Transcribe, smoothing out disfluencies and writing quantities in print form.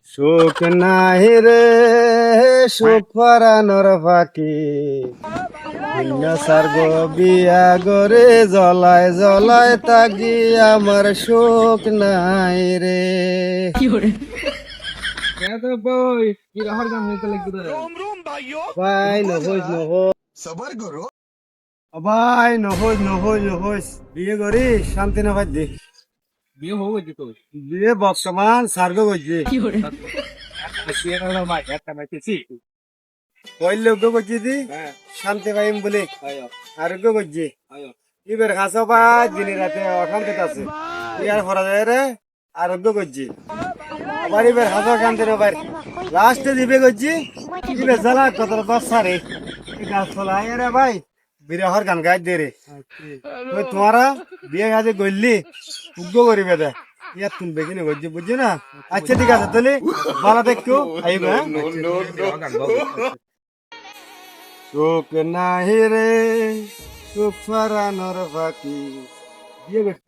সুখ নাই রে সুখ ফরানোর ফাঁকি ভিন্ন সার্গ বিয়া গরে জ্বলায় জ্বলায় তাগি আমার সুখ নাই রে। ভাই নহইস নহইস सबर करो। ভাই নহইস নহইস নহইস বিয়ে করি শান্তি না ভাই দে বিয়ে হয়ে গেছে তো বিয়ে বর্তমান সার্গ করছে বিয়ে করলো ভাই একটা মাইতেছি কইলে ওকে করছি দি হ্যাঁ শান্তি পাইম বলে আয়ো আর ওকে করছি আয়ো এবার খাসা বা দিনে রাতে অশান্তিতে আছে ইয়ার করা যায় রে আরোগ্য করছি আবার এবার হাসা শান্তি না ভাই লাস্টে দিবে করছি দিবে জ্বালা কত বাচ্চা রে গাছ ফলা রে ভাই বিরহর গান গাই দে রে ওই তোমারা বিয়ে কাজে গড়লি উগ্র করিবে দে ইয়ার তুলবে কিনে করছি বুঝছি না আচ্ছা ঠিক আছে তাহলে ভালো দেখো আইবে হ্যাঁ সুখ নাহি রে সুখ ফরানোর ফাঁকি বিয়ে করছি